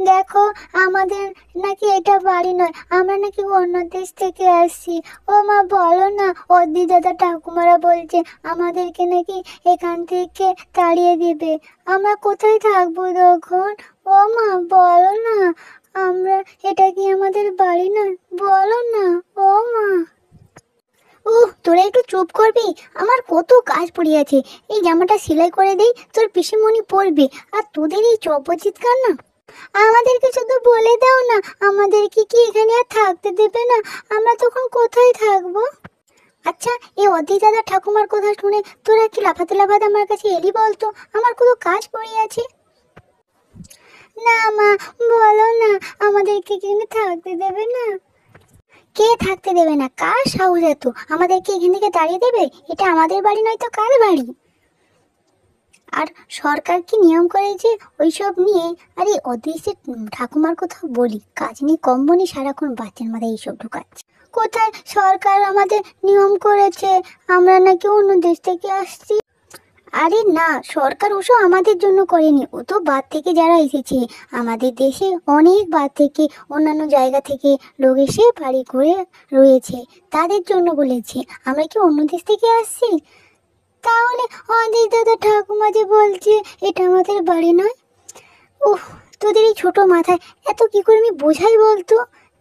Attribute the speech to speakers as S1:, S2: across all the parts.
S1: দেখো, আমাদের নাকি এটা বাড়ি নয়, আমরা নাকি অন্য দেশ থেকে আসছি। ও মা, বলো না, অদি দাদা ঠাকুমারা বলছে আমাদেরকে নাকি এখান থেকে তাড়িয়ে দিবে। আমরা কোথায় থাকবো তখন? ও মা, বলো না, আমরা, এটা কি আমাদের বাড়ি নয়? বলো না ও মা। তোরা একটু চুপ করবি? আমার কত কাজ পড়ে আছে। এই জামাটা সেলাই করে দেই, তোর পিসিমণি পরবে। আর তোদের এই চিৎকার না, আমাদেরকে শুধু বলে দাও না, আমাদেরকে কি এখানে আর থাকতে দেবে না? আমরা তখন কোথায় থাকবো? আচ্ছা, এই অদি দাদা ঠাকুমার কথা শুনে তোরা কি লাফাতে লাফাতে আমার কাছে এলি বলতো? আমার কত কাজ পড়ে আছে। না মা, বলো না, আমাদেরকে এখানে থাকতে দেবে না? কে থাকতে দেবে না? কার সাহস এত আমাদেরকে এখান থেকে তাড়িয়ে দেবে? এটা আমাদের বাড়ি নয় তো কার বাড়ি? আর সরকার কি নিয়ম করেছে ওইসব নিয়ে? আরে অদৃশ্যের ঠাকুমার কথা বলি, কাজ নেই কম বনি, সারাক্ষণ বাচ্চার মাথায় এইসব ঢুকাচ্ছে। কোথায় সরকার আমাদের নিয়ম করেছে আমরা নাকি অন্য দেশ থেকে আসছি? আরে না, সরকার ওসব আমাদের জন্য করেনি, ও তো বাদ থেকে যারা এসেছে আমাদের দেশে, অনেক বাদ থেকে অন্যান্য জায়গা থেকে লোক এসে বাড়ি করে রয়েছে, তাদের জন্য বলেছে। আমরা কি অন্য দেশ থেকে আসছি? তাহলে অনেক দাদা ঠাকুমা যে বলছে এটা আমাদের বাড়ি নয়। তোদের এই ছোট মাথায় এত কি করে আমি বোঝাই বলতো?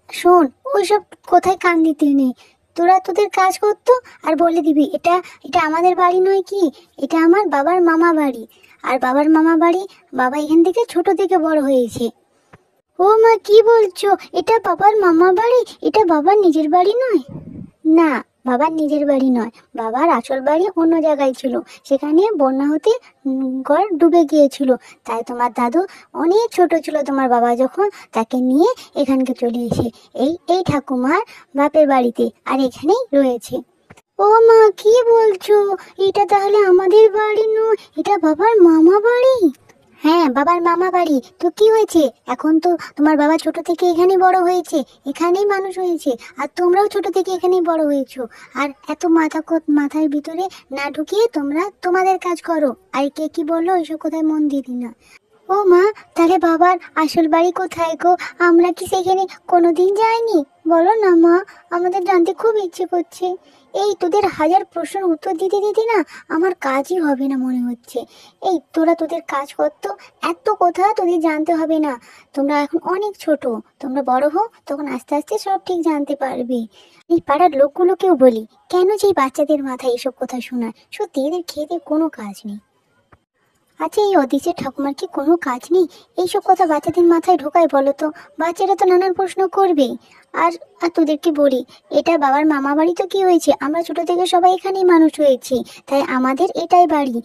S1: শোন, ওইসব কোথায় কান দিতে নেই। তোরা তোদের কাজ করতো আর বলে দিবি এটা এটা আমাদের বাড়ি নয়, কি এটা আমার বাবার মামা বাড়ি। আর বাবার মামা বাড়ি, বাবা এখান থেকে ছোট থেকে বড় হয়েছে। ও মা, কি বলছো? এটা বাবার মামা বাড়ি? এটা বাবার নিজের বাড়ি নয়? না, বাবার নিজের বাড়ি নয়, বাবার আসল বাড়ি অন্য জায়গায় ছিল। সেখানে বন্যা হতে ঘর ডুবে গিয়েছিল, তাই তোমার দাদু অনেক ছোট ছিল তোমার বাবা যখন, তাকে নিয়ে এখানকে চলে এসে এই ঠাকুমার বাপের বাড়িতে আর এখানেই রয়েছে। ও মা, কি বলছো? এটা তাহলে আমাদের বাড়ি নয়, এটা বাবার মামা বাড়ি? হ্যাঁ, বাবার মামা বাড়ি। তো কি হয়েছে? এখন তো তোমার বাবা ছোট থেকে এখানেই বড় হয়েছে, এখানেই মানুষ হয়েছে, আর তোমরাও ছোট থেকে এখানেই বড় হয়েছো। আর এত মাথার ভিতরে না ঢুকিয়ে তোমরা তোমাদের কাজ করো। আর কে কি বললো ওইসব কোথায় মন দিদি না। ও মা, তাহলে বাবার আসল বাড়ি কোথায় গো? আমরা কি সেখানে কোনোদিন যাইনি? বলো না মা, আমাদের জানতে খুব ইচ্ছে করছে। এই তোদের হাজার প্রশ্নের উত্তর দিতে দিতে না আমার কাজই হবে না মনে হচ্ছে। এই তোরা তোদের কাজ করতো, এত কথা তোদের জানতে হবে না। তোমরা এখন অনেক ছোট, তোমরা বড় হও তখন আস্তে আস্তে সব ঠিক জানতে পারবে। এই পাড়ার লোকগুলোকেও বলি, কেন যে এই বাচ্চাদের মাথায় এসব কথা শোনায়? সত্যি এদের খেতে কোনো কাজ নেই। আচ্ছা, এই অদৃশ্যের ঠাকুমার কি কোনো কাজ নেই? এইসব কথা বাচ্চাদের মাথায় ঢোকায় বলো তো? বাচ্চারা তো নানান প্রশ্ন করবেই। আর আর তোদেরকে বলি, এটা বাবার মামা বাড়ি তো কি হয়েছে, আমরা ছোট থেকে সবাই এখানেই মানুষ হয়েছি, তাই আমাদের এটাই বাড়ি।